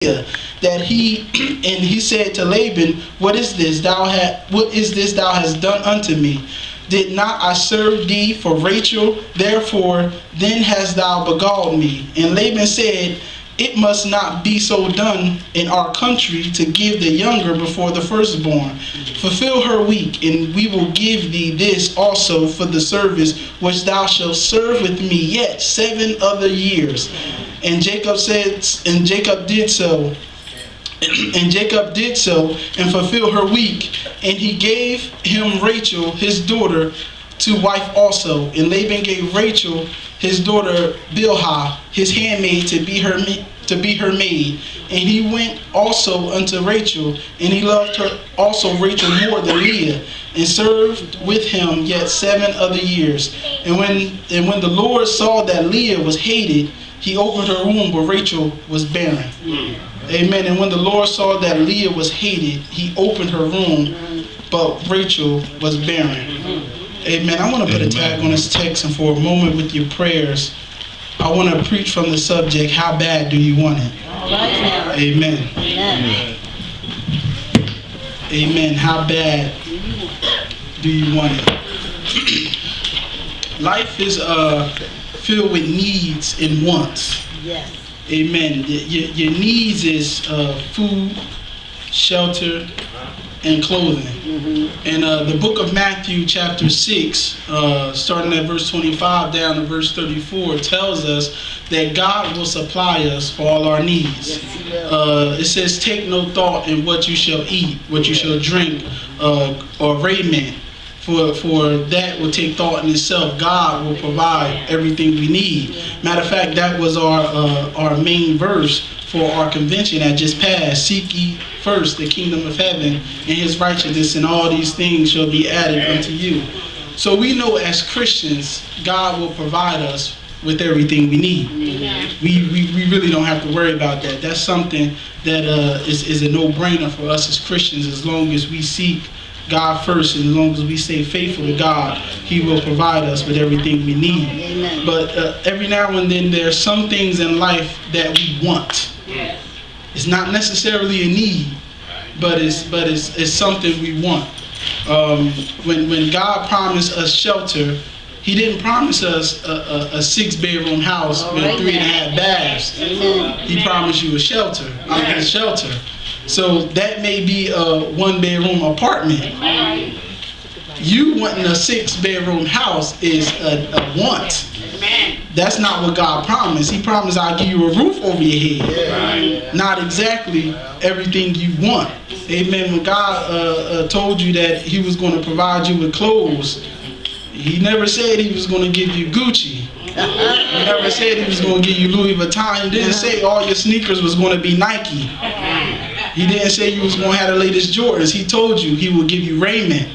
that he and he said to Laban, what is this thou hast done unto me? Did not I serve thee for Rachel? Therefore then hast thou beguiled me. And Laban said, it must not be so done in our country to give the younger before the firstborn. Fulfill her week, and we will give thee this also for the service which thou shalt serve with me yet 7 other years. And Jacob did so. And Jacob did so and fulfilled her week. And he gave him Rachel, his daughter, to wife also. And Laban gave Rachel, his daughter Bilhah, his handmaid, to be her maid. And he went also unto Rachel, and he loved her also Rachel more than Leah, and served with him yet 7 other years. And when the Lord saw that Leah was hated, he opened her womb, but Rachel was barren. Amen. And when the Lord saw that Leah was hated, he opened her womb, but Rachel was barren. Amen. I want to put a tag on this text, and for a moment with your prayers, I want to preach from the subject, how bad do you want it? Amen. Amen. Amen. How bad do you want it? Life is filled with needs and wants. Yes. Amen. Your needs is food, shelter, and clothing. And the book of Matthew chapter 6, starting at verse 25 down to verse 34, tells us that God will supply us for all our needs. It says, take no thought in what you shall eat, what you shall drink, or raiment. For that will take thought in itself. God will provide everything we need. Matter of fact, that was our main verse for our convention that just passed. Seek ye first the kingdom of heaven and his righteousness, and all these things shall be added unto you. So we know as Christians, God will provide us with everything we need. We really don't have to worry about that. That's something that is a no-brainer for us as Christians. As long as we seek God first, and as long as we stay faithful to God, he will provide us with everything we need. Amen. But every now and then there's some things in life that we want. It's not necessarily a need, but it's something we want. When God promised us shelter, he didn't promise us a 6-bedroom house with 3.5 baths. He promised you a shelter. A shelter. So that may be a 1-bedroom apartment. You wanting a 6-bedroom house is a want. That's not what God promised. He promised I'll give you a roof over your head. Not exactly everything you want. Amen. When God told you that he was going to provide you with clothes, he never said he was going to give you Gucci. He never said he was going to give you Louis Vuitton. He didn't say all your sneakers was going to be Nike. He didn't say you was going to have the latest Jordans. He told you he would give you raiment.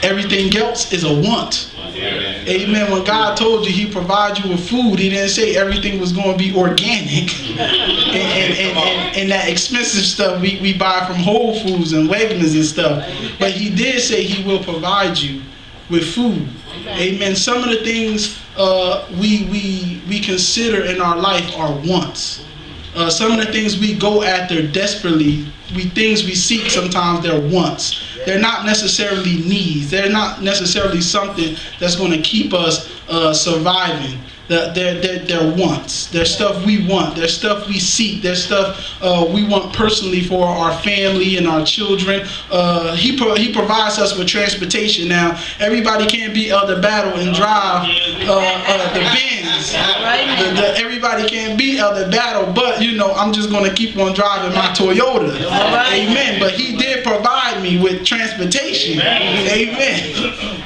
Everything else is a want. Amen. When God told you he provides you with food, he didn't say everything was going to be organic and that expensive stuff we buy from Whole Foods and Wegmans and stuff. But he did say he will provide you with food. Amen. Some of the things we consider in our life are wants. Some of the things we go after desperately, things we seek, sometimes they're wants. They're not necessarily needs. They're not necessarily something that's going to keep us surviving. They're wants. They're stuff we want. They're stuff we seek. They're stuff we want personally for our family and our children. He provides us with transportation. Now, everybody can't be Elder Battle and drive the Benz. Everybody can't be Elder Battle, but I'm just going to keep on driving my Toyota. Amen. But he did provide me with transportation. Amen.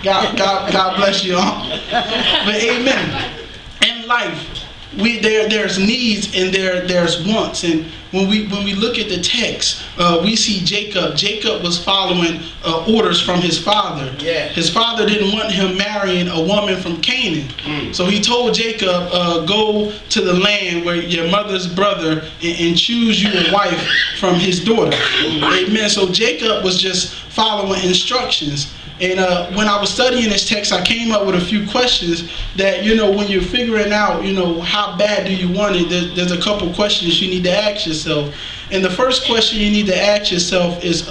God bless you all. But amen. In life, there's needs and there's wants. And when we look at the text, we see Jacob. Jacob was following orders from his father. His father didn't want him marrying a woman from Canaan. So he told Jacob, go to the land where your mother's brother and choose you a wife from his daughter. Amen. So Jacob was just following instructions. And when I was studying this text, I came up with a few questions that, when you're figuring out, how bad do you want it, there's a couple questions you need to ask yourself. And the first question you need to ask yourself is,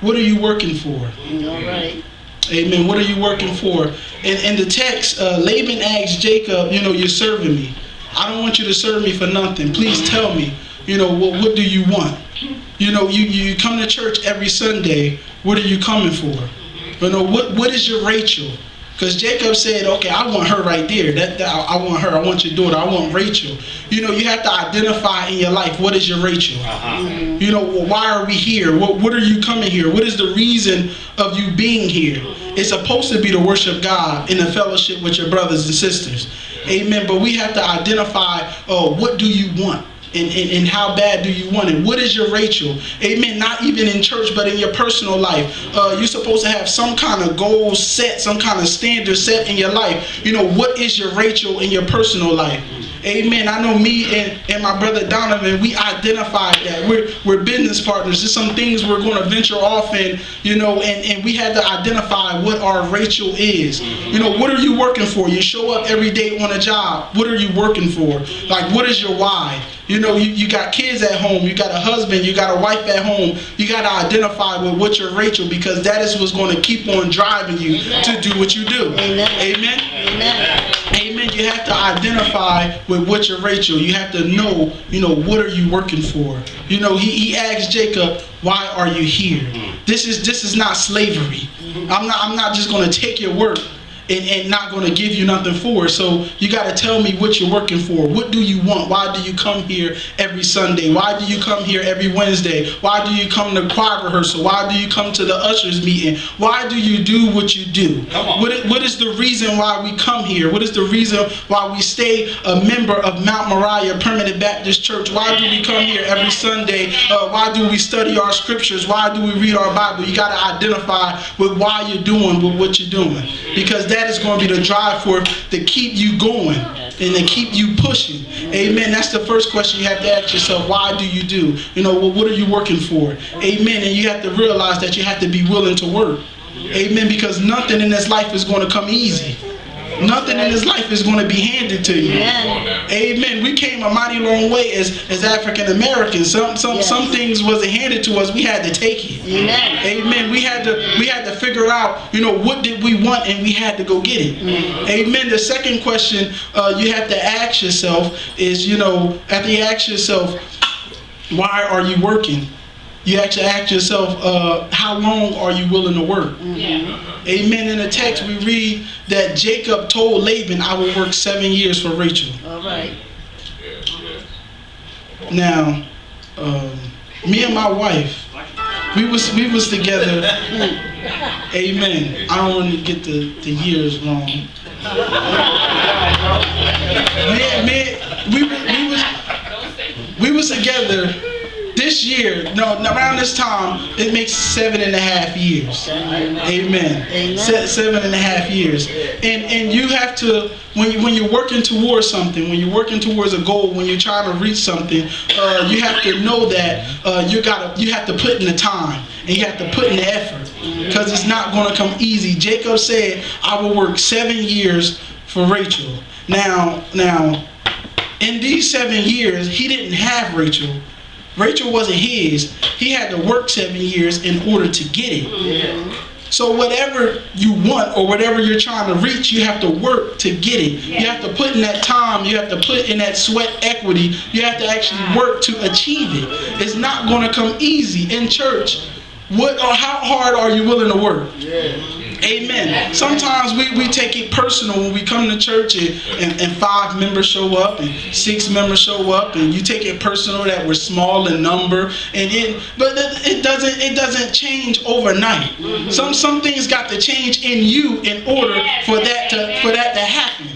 what are you working for? All right. Amen. What are you working for? In the text, Laban asked Jacob, you're serving me. I don't want you to serve me for nothing. Please tell me, what do you want? You come to church every Sunday. What are you coming for? What is your Rachel? Because Jacob said, okay, I want her right there. I want her. I want your daughter. I want Rachel. You have to identify in your life, what is your Rachel? Why are we here? What are you coming here? What is the reason of you being here? It's supposed to be to worship God in a fellowship with your brothers and sisters. Amen. But we have to identify, what do you want? And how bad do you want it? What is your Rachel? Amen. Not even in church, but in your personal life. You're supposed to have some kind of goal set, some kind of standard set in your life. What is your Rachel in your personal life? Amen. I know me and my brother Donovan, we identified that. We're business partners. There's some things we're going to venture off in, and we had to identify what our Rachel is. What are you working for? You show up every day on a job. What are you working for? Like, what is your why? You got kids at home, you got a husband, you got a wife at home. You got to identify with what's your Rachel, because that is what's going to keep on driving you to do what you do. Amen. Amen. Amen. Amen. You have to identify with what's your Rachel. You have to know, what are you working for? He asked Jacob, why are you here? This is not slavery. I'm not just going to take your work and not going to give you nothing for it. So you got to tell me what you're working for. What do you want? Why do you come here every Sunday? Why do you come here every Wednesday? Why do you come to choir rehearsal? Why do you come to the ushers meeting? Why do you do what you do? What is the reason why we come here? What is the reason why we stay a member of Mount Moriah Permanent Baptist Church? Why do we come here every Sunday? Why do we study our scriptures? Why do we read our Bible? You got to identify with why you're doing with what you're doing, because that is going to be the drive for to keep you going and to keep you pushing. Amen. That's the first question you have to ask yourself. Why do you do? What are you working for? Amen. And you have to realize that you have to be willing to work. Amen. Because nothing in this life is going to come easy. Nothing in this life is going to be handed to you. Amen. We came a mighty long way as African Americans. Some things wasn't handed to us. We had to take it. Amen. We had to figure out, what did we want, and we had to go get it. Amen. The second question you have to ask yourself is, after you ask yourself, why are you working? You actually ask yourself, how long are you willing to work? Amen. In the text, we read that Jacob told Laban, I will work 7 years for Rachel. All right. Now, me and my wife, we was together. Amen. I don't want to get the years wrong. We was together. This year, around this time, it makes 7.5 years. Amen. 7.5 years. And you have to, when you're working towards something, when you're working towards a goal, when you're trying to reach something, you have to know that you have to put in the time and you have to put in the effort, because it's not going to come easy. Jacob said, I will work 7 years for Rachel. Now, in these 7 years, he didn't have Rachel. Rachel wasn't his. He had to work 7 years in order to get it. So whatever you want or whatever you're trying to reach, you have to work to get it. You have to put in that time. You have to put in that sweat equity. You have to actually work to achieve it. It's not going to come easy. In church, how hard are you willing to work? Amen. Sometimes we take it personal when we come to church and 5 members show up and 6 members show up, and you take it personal that we're small in number, but it doesn't change overnight. Some things got to change in you in order for that to happen.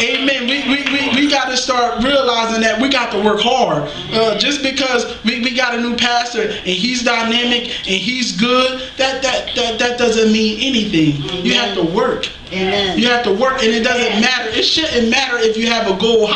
Amen. We got to start realizing that we got to work hard. Just because we got a new pastor and he's dynamic and he's good, that doesn't mean anything. You have to work. Amen. You have to work, and it doesn't matter. It shouldn't matter if you have a goal.